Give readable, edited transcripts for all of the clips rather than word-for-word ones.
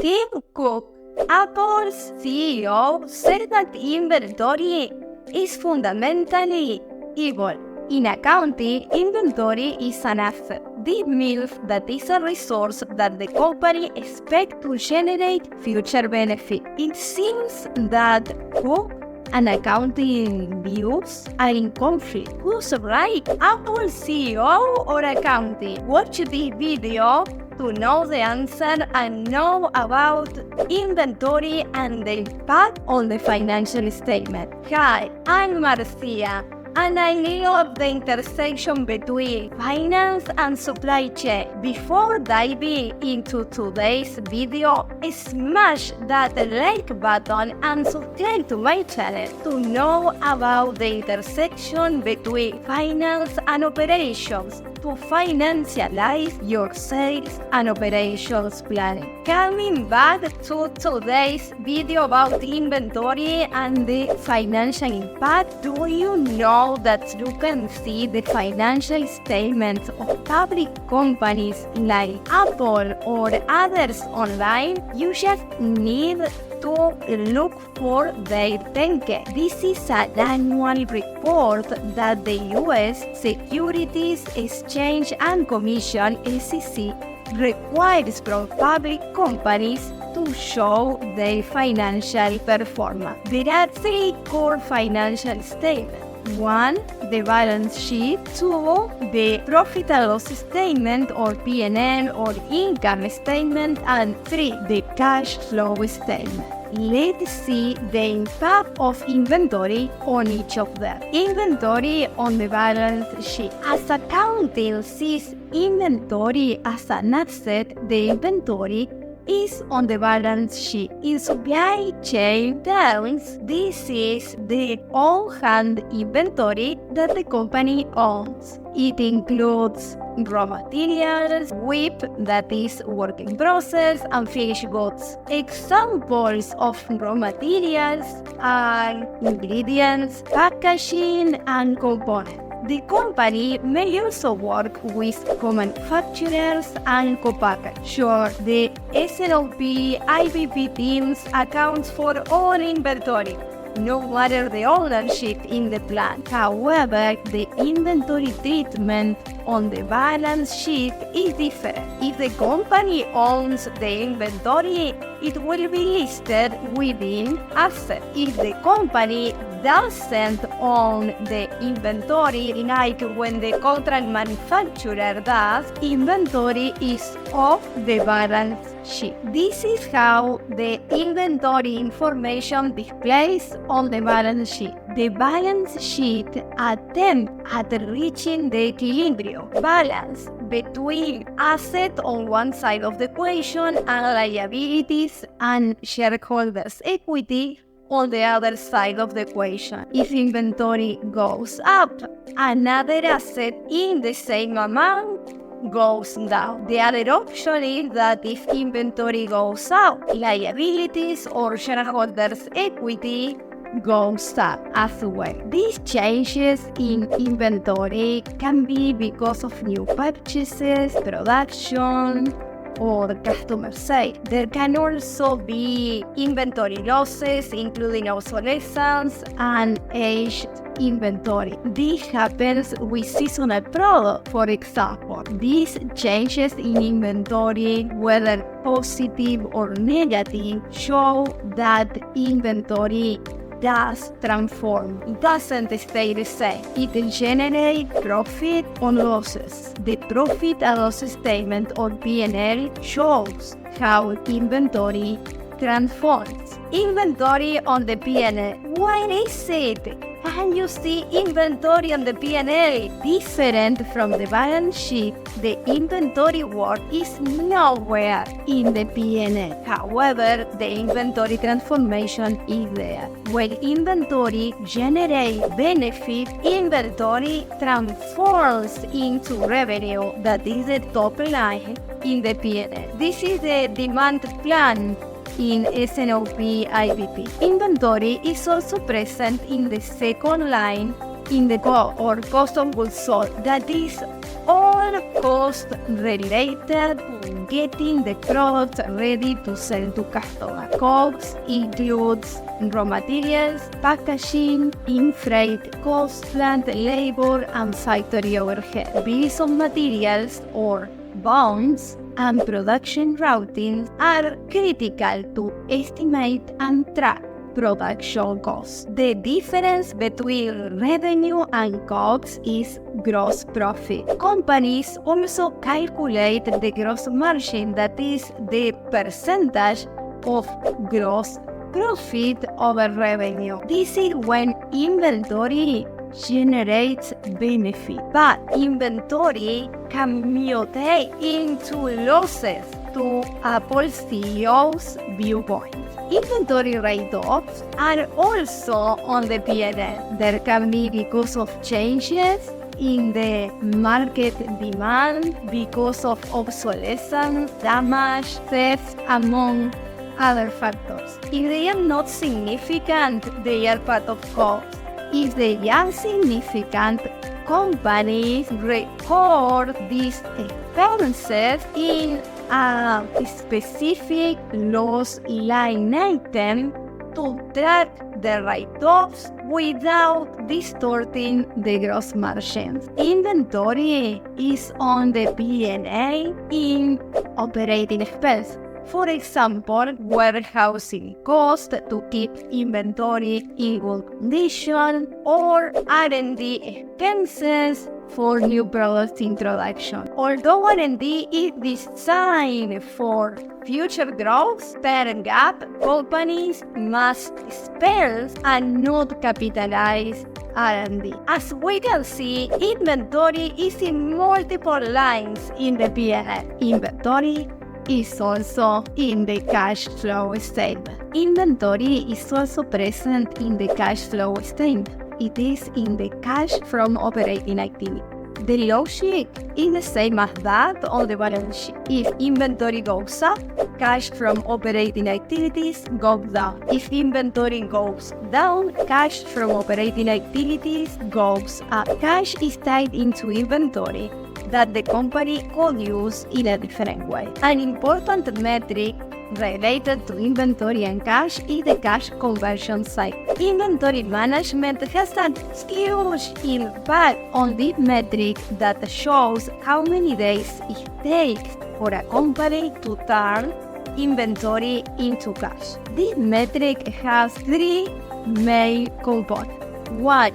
Tim Cook, Apple's CEO, said that inventory is fundamentally evil. In accounting, inventory is an asset. This means that it's a resource that the company expects to generate future benefit. It seems that Cook and accounting views are in conflict. Who's right? Apple CEO or accounting? Watch this video to know the answer and know about inventory and the impact on the financial statement. Hi, I'm Marcia, and I love the intersection between finance and supply chain. Before diving into today's video, smash that like button and subscribe to my channel to know about the intersection between finance and operations to financialize your sales and operations planning. Coming back to today's video about inventory and the financial impact, do you know that you can see the financial statements of public companies like Apple or others online? You just need to look for their 10K. This is an annual report that the U.S. Securities Exchange and Commission (SEC) requires from public companies to show their financial performance. There are three core financial statements. 1. The balance sheet. 2. The profit and loss statement or P&L or income statement. And 3. The cash flow statement. Let's see the impact of inventory on each of them. Inventory on the balance sheet. As accounting sees inventory as an asset, the inventory is on the balance sheet. In supply chain terms, this is the on-hand inventory that the company owns. It includes raw materials, WIP, that is work in process, and finished goods. Examples of raw materials are ingredients, packaging, and components. The company may also work with co-manufacturers and co-packers. Sure, the S&OP IBP teams accounts for all inventory, no matter the ownership in the plant. However, the inventory treatment on the balance sheet is different. If the company owns the inventory, it will be listed within assets. If the company doesn't own the inventory, like when the contract manufacturer does, inventory is off the balance sheet. This is how the inventory information displays on the balance sheet. The balance sheet attempts at reaching the equilibrium balance between assets on one side of the equation and liabilities and shareholders' equity on the other side of the equation. If inventory goes up, another asset in the same amount goes down. The other option is that if inventory goes up, liabilities or shareholders' equity goes up as well. These changes in inventory can be because of new purchases, production, or customer sale. There can also be inventory losses, including obsolescence and aged inventory. This happens with seasonal products, for example. These changes in inventory, whether positive or negative, show that inventory does transform. It doesn't stay the same. It generates profit or losses. The profit and loss statement or P&L shows how inventory transforms. Inventory on the P&L. What is it? Can you see inventory on the P&L? Different from the balance sheet, the inventory work is nowhere in the P&L. However, the inventory transformation is there. When inventory generates benefit, inventory transforms into revenue, that is the top line in the P&L. This is the demand plan in S&OP IBP. Inventory is also present in the second line in the cost of goods sold, that is All costs related to getting the product ready to sell to customer. COGS includes raw materials, packaging, in-freight costs, plant labor, and factory overhead. Bills of materials or bonds and production routines are critical to estimate and track production costs. The difference between revenue and COGS is gross profit. Companies also calculate the gross margin, that is the percentage of gross profit over revenue. This is when inventory generates benefit, but inventory can mutate into losses to Apple CEO's viewpoint. Inventory write-offs are also on the P&L. There can be because of changes in the market demand, because of obsolescence, damage, theft, among other factors. If they are not significant, they are part of cost. If they are significant, companies record these expenses in a specific loss line item to track the write-offs without distorting the gross margins. Inventory is on the P&L in operating expense. For example, warehousing cost to keep inventory in good condition, or R&D expenses for new product introduction. Although R&D is designed for future growth, per GAAP, companies must spend and not capitalize R&D. As we can see, inventory is in multiple lines in the P&L. Inventory is also in the cash flow statement. Inventory is also present in the cash flow statement. It is in the cash from operating activity. The logic is the same as that on the balance sheet. If inventory goes up, cash from operating activities goes down. If inventory goes down, cash from operating activities goes up. Cash is tied into inventory that the company could use in a different way. An important metric related to inventory and cash is the cash conversion cycle. Inventory management has a huge impact on this metric that shows how many days it takes for a company to turn inventory into cash. This metric has three main components. 1.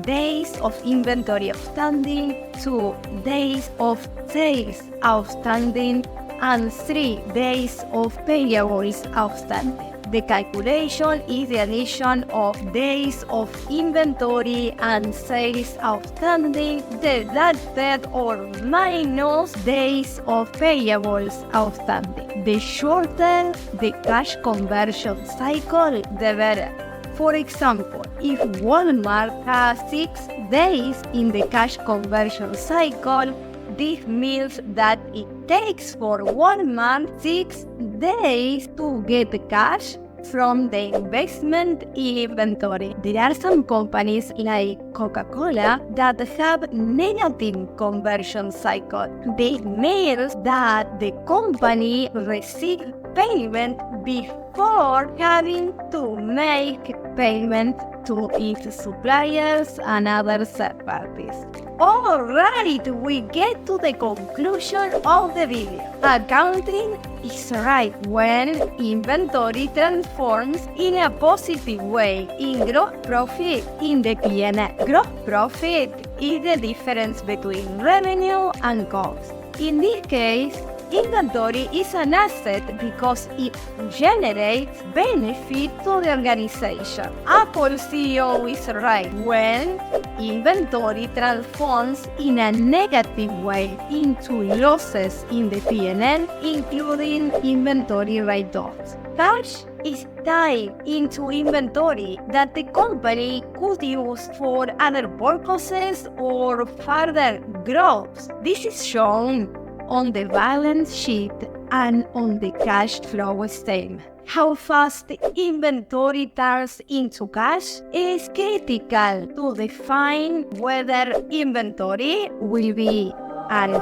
Days of inventory outstanding, 2 days of sales outstanding, and 3 days of payables outstanding. The calculation is the addition of days of inventory and sales outstanding deducted or minus days of payables outstanding. The shorter the cash conversion cycle, the better. For example, if Walmart has 6 days in the cash conversion cycle, this means that it takes for Walmart 6 days to get the cash from the investment in inventory. There are some companies like Coca-Cola that have negative conversion cycle. This means that the company receives payment before having to make payment to its suppliers and other third parties. Alright, we get to the conclusion of the video. Accounting is right when inventory transforms in a positive way in gross profit in the P&L. Gross profit is the difference between revenue and cost. In this case, inventory is an asset because it generates benefit to the organization. Apple CEO is right when inventory transforms in a negative way into losses in the P&L, including inventory write-offs. Cash is tied into inventory that the company could use for other purposes or further growth. This is shown on the balance sheet and on the cash flow statement. How fast the inventory turns into cash is critical to define whether inventory will be And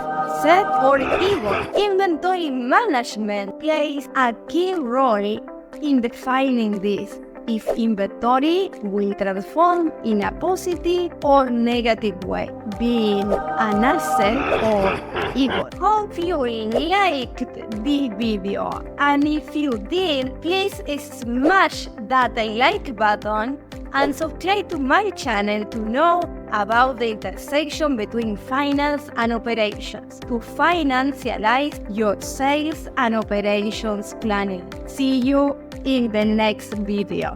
set or evil, inventory management plays a key role in defining this. If inventory will transform in a positive or negative way, being an asset or evil. Hope you liked the video, and if you did, please smash that like button and subscribe to my channel to know about the intersection between finance and operations to financialize your sales and operations planning. See you in the next video.